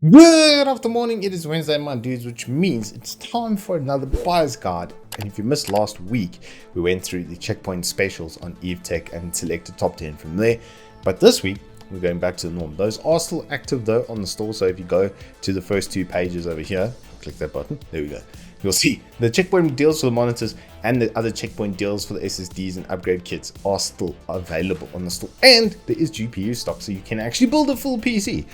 Good after morning, it is Wednesday, my dudes, which means it's time for another buyer's guide. And if you missed last week, we went through the checkpoint specials on Evetech and selected top 10 from there. But this week, we're going back to the norm. Those are still active though on the store, so if you go to the first two pages over here, click that button, there we go. You'll see the checkpoint deals for the monitors and the other checkpoint deals for the SSDs and upgrade kits are still available on the store. And there is GPU stock, so you can actually build a full PC.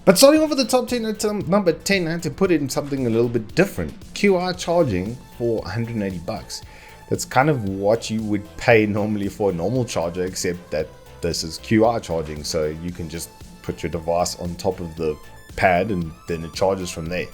But starting off with the top 10 at number 10, I had to put in something a little bit different. QR charging for 180 bucks. That's kind of what you would pay normally for a normal charger, except that this is QR charging, so you can just put your device on top of the pad and then it charges from there.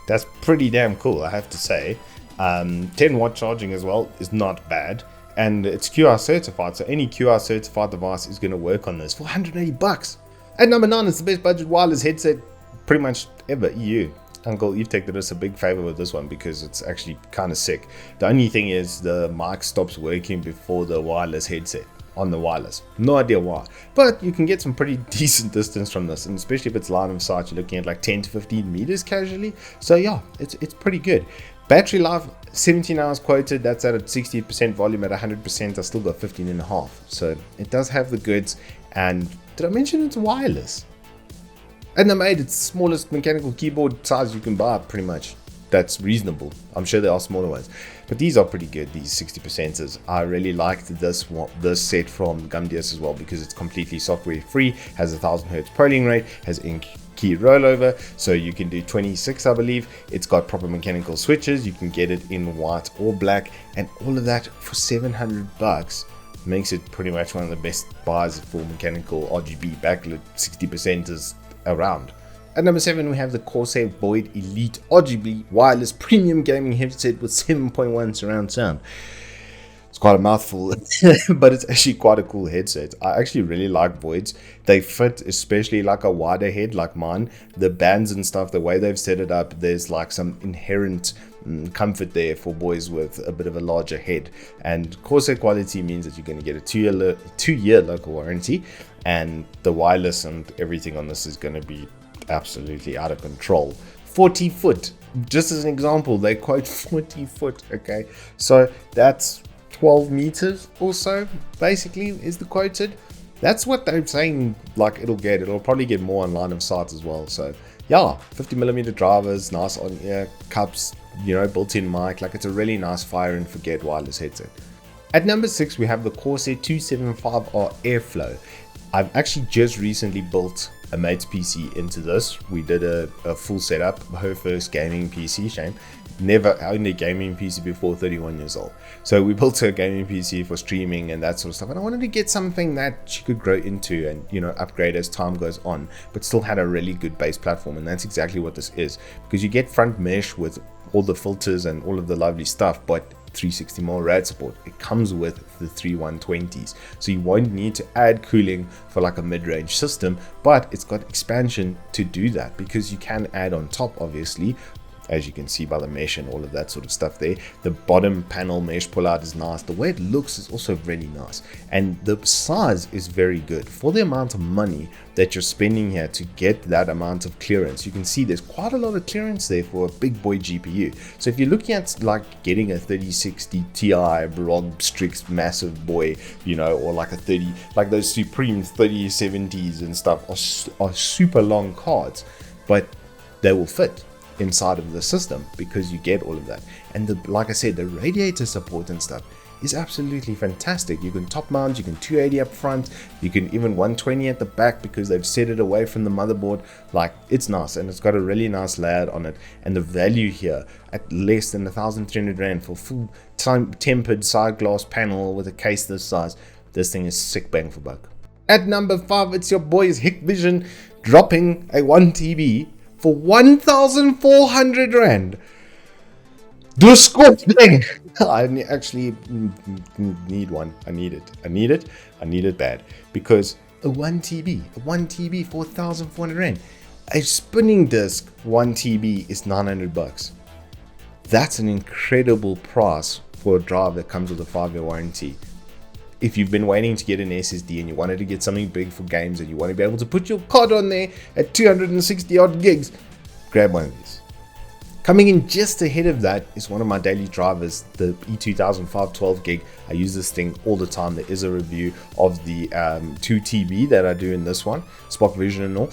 That's pretty damn cool, I have to say. 10 watt charging as well is not bad, and it's QR certified, so any QR certified device is going to work on this for 180 bucks. At number 9 is the best budget wireless headset pretty much ever, EU. Uncle Evetech did us a big favor with this one because it's actually kind of sick. The only thing is the mic stops working before the wireless headset on the wireless. No idea why, but you can get some pretty decent distance from this, and especially if it's line of sight, you're looking at like 10 to 15 meters casually. So yeah, it's pretty good. Battery life 17 hours quoted. That's at a 60% volume. At 100% I still got 15 and a half, so it does have the goods. And did I mention it's wireless? And number 8, it's the smallest mechanical keyboard size you can buy, pretty much. That's reasonable. I'm sure there are smaller ones, but these are pretty good, these 60%ers. I really liked this set from Gamdias as well because it's completely software free, has a 1000 Hz polling rate, has key rollover, so you can do 26, I believe. It's got proper mechanical switches. You can get it in white or black, and all of that for 700 bucks. Makes it pretty much one of the best buys for mechanical RGB backlit 60%ers around. At number 7, we have the Corsair Void Elite RGB wireless premium gaming headset with 7.1 surround sound. It's quite a mouthful, but it's actually quite a cool headset. I actually really like Voids. They fit, especially like a wider head like mine. The bands and stuff, the way they've set it up, there's like some inherent comfort there for boys with a bit of a larger head. And Corsair quality means that you're going to get a two-year local warranty, and the wireless and everything on this is going to be absolutely out of control. 40 foot, just as an example, they quote 40 foot. Okay, so that's 12 meters or so basically is the quoted. That's what they're saying like it'll probably get more on line of sight as well. So yeah, 50mm drivers, nice on ear cups, you know, built-in mic. Like, it's a really nice fire and forget wireless headset. At number 6, we have the Corsair 275R Airflow. I've actually just recently built a mate's PC into this. We did a full setup, her first gaming PC. Shame, never owned a gaming PC before 31 years old. So we built her gaming PC for streaming and that sort of stuff, and I wanted to get something that she could grow into and, you know, upgrade as time goes on, but still had a really good base platform. And that's exactly what this is, because you get front mesh with all the filters and all of the lovely stuff, but 360 more rad support. It comes with the 3120s, so you won't need to add cooling for like a mid-range system, but it's got expansion to do that, because you can add on top, obviously, as you can see by the mesh and all of that sort of stuff there. The bottom panel mesh pullout is nice. The way it looks is also really nice, and the size is very good for the amount of money that you're spending here to get that amount of clearance. You can see there's quite a lot of clearance there for a big boy GPU. So if you're looking at like getting a 3060 Ti Broad Strix massive boy, you know, or like a 30, like those Supreme 3070s and stuff are super long cards, but they will fit inside of the system because you get all of that. And like I said, the radiator support and stuff is absolutely fantastic. You can top mount, you can 280 up front, you can even 120 at the back because they've set it away from the motherboard. Like, it's nice, and it's got a really nice layout on it. And the value here at less than 1,300 Rand for full tempered side glass panel with a case this size, this thing is sick bang for buck. At number 5, it's your boys Hikvision dropping a 1TB for 1,400 Rand. Do a squat thing. I actually need one. I need it bad, because a 1TB for 1,400 Rand. A spinning disc 1TB is 900 bucks. That's an incredible price for a drive that comes with a 5-year warranty. if you've been waiting to get an SSD and you wanted to get something big for games and you want to be able to put your COD on there at 260 odd gigs, grab one of these. Coming in just ahead of that is one of my daily drivers, the E2005 12 gig. I use this thing all the time. There is a review of the 2TB that I do in this one, Spock Vision and all.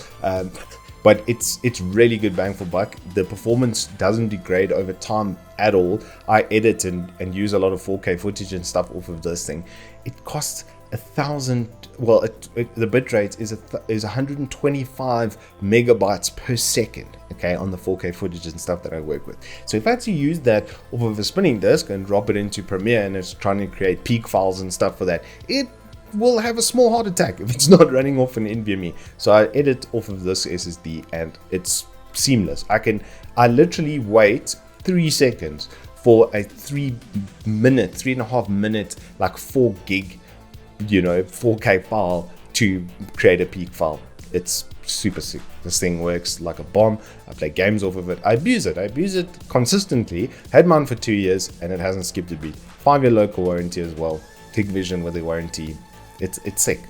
But it's really good bang for buck. The performance doesn't degrade over time at all. I edit and use a lot of 4K footage and stuff off of this thing. It costs 1,000. Well, the bitrate is 125 megabytes per second. Okay, on the 4K footage and stuff that I work with. So if I had to use that off of a spinning disk and drop it into Premiere and it's trying to create peak files and stuff for that, it will have a small heart attack if it's not running off an NVMe. So I edit off of this SSD and it's seamless. I literally wait 3 seconds for a 3.5 minute, like 4 gig, 4K file to create a peak file. It's super sick. This thing works like a bomb. I play games off of it. I abuse it consistently. Had mine for 2 years and it hasn't skipped a beat. 5-year local warranty as well. Hikvision with a warranty. It's sick.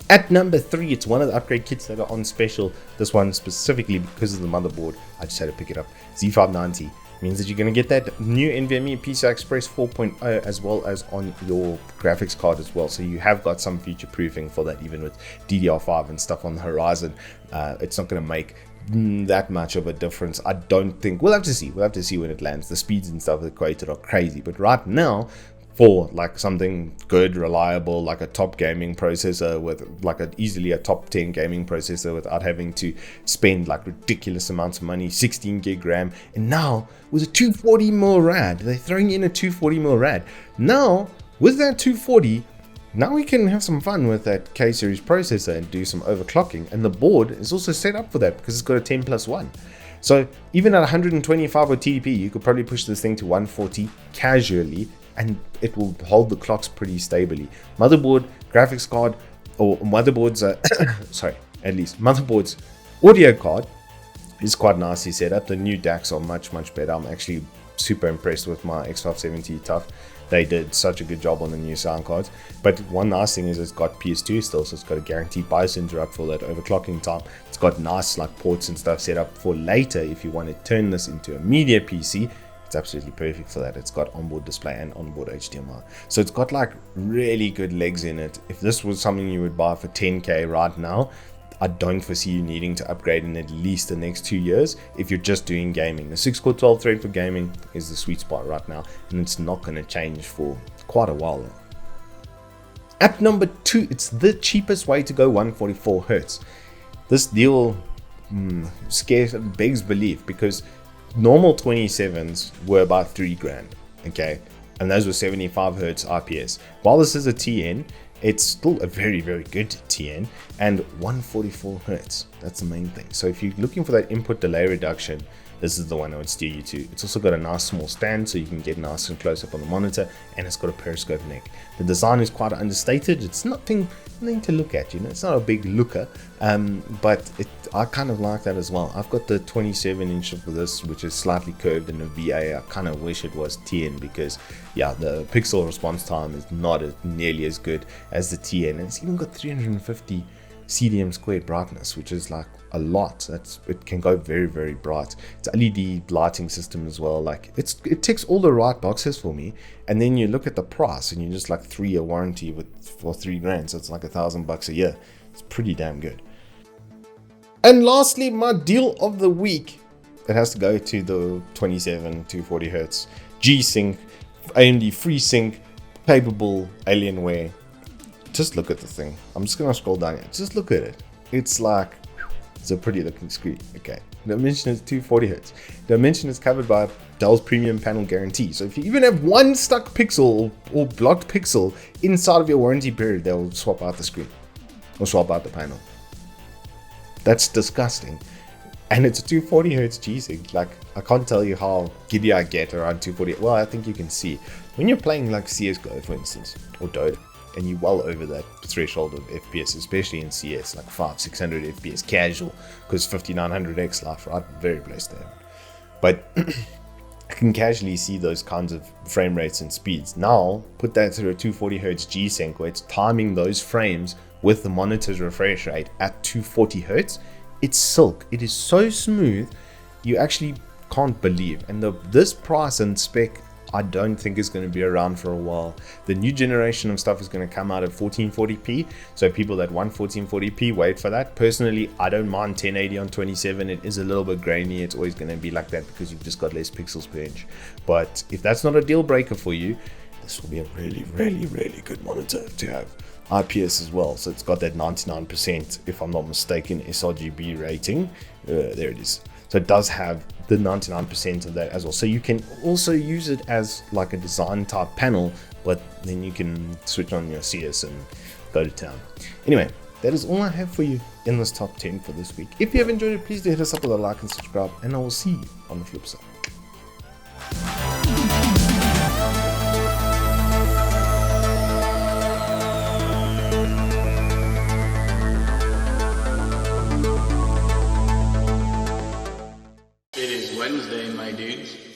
At number 3, it's one of the upgrade kits that are on special. This one specifically because of the motherboard. I just had to pick it up. Z590 means that you're going to get that new NVMe PCI Express 4.0 as well as on your graphics card as well. So you have got some future proofing for that, even with DDR5 and stuff on the horizon. It's not going to make that much of a difference. I don't think. We'll have to see. We'll have to see when it lands. The speeds and stuff that quoted are crazy. But right now, for like something good, reliable, like a top gaming processor with like easily a top 10 gaming processor without having to spend like ridiculous amounts of money, 16 gig RAM, and now with a 240mm RAD, they're throwing in a 240mm RAD. Now with that 240, now we can have some fun with that K series processor and do some overclocking, and the board is also set up for that because it's got a 10+1. So even at 125 with TDP, you could probably push this thing to 140 casually, and it will hold the clocks pretty stably. Motherboard, graphics card, or motherboard's motherboard's audio card is quite nicely set up. The new DACs are much better. I'm actually super impressed with my X570 Tough. They did such a good job on the new sound cards. But one nice thing is it's got PS2 still, so it's got a guaranteed BIOS interrupt for that overclocking time. It's got nice like ports and stuff set up for later if you want to turn this into a media PC. It's absolutely perfect for that. It's got onboard display and onboard HDMI. So it's got like really good legs in it. If this was something you would buy for 10K right now, I don't foresee you needing to upgrade in at least the next 2 years if you're just doing gaming. The 6-core 12 thread for gaming is the sweet spot right now, and it's not going to change for quite a while. At number 2, it's the cheapest way to go 144 Hz. This deal begs belief because normal 27s were about 3 grand, okay, and those were 75 Hz IPS. While this is a TN, it's still a very good TN, and 144 Hz. That's the main thing. So if you're looking for that input delay reduction, this is the one I would steer you to. It's also got a nice small stand so you can get nice and close up on the monitor, and it's got a periscope neck. The design is quite understated. It's nothing to look at, it's not a big looker, but I kind of like that as well. I've got the 27-inch of this, which is slightly curved in a VA. I kind of wish it was TN because yeah, the pixel response time is not nearly as good as the TN, and it's even got 350 CDM squared brightness, which is like a lot. It can go very bright. It's LED lighting system as well. Like it ticks all the right boxes for me. And then you look at the price and you're just like 3-year warranty for 3 grand, so it's like $1,000 a year. It's pretty damn good. And lastly, my deal of the week, it has to go to the 27 240 Hz G-Sync AMD FreeSync capable Alienware. Just look at the thing. I'm just gonna scroll down here. Just look at it. It's like, it's a pretty looking screen. Okay, dimension is 240 Hz. Dimension is covered by Dell's premium panel guarantee. So if you even have one stuck pixel or blocked pixel inside of your warranty period, they'll swap out the screen or swap out the panel. That's disgusting. And it's a 240 Hz G-Sync. Like, I can't tell you how giddy I get around 240. Well, I think you can see when you're playing like CSGO, for instance, or Dota, and you're well over that threshold of FPS, especially in CS, like 500-600 FPS casual, because 5900X life, right? Very blessed there. But can casually see those kinds of frame rates and speeds. Now put that through a 240 Hz G-Sync where it's timing those frames with the monitor's refresh rate at 240 Hz. It's silk. It is so smooth, you actually can't believe. And this price and spec, I don't think is going to be around for a while. The new generation of stuff is going to come out at 1440p. So people that want 1440p, wait for that. Personally, I don't mind 1080 on 27. It is a little bit grainy. It's always going to be like that because you've just got less pixels per inch. But if that's not a deal breaker for you, this will be a really, really, really good monitor to have. IPS as well, so it's got that 99%, if I'm not mistaken, sRGB rating. There it is. So it does have the 99% of that as well. So you can also use it as like a design type panel, but then you can switch on your CS and go to town. Anyway, that is all I have for you in this top 10 for this week. If you have enjoyed it, please do hit us up with a like and subscribe, and I will see you on the flip side. It is Wednesday, my dudes.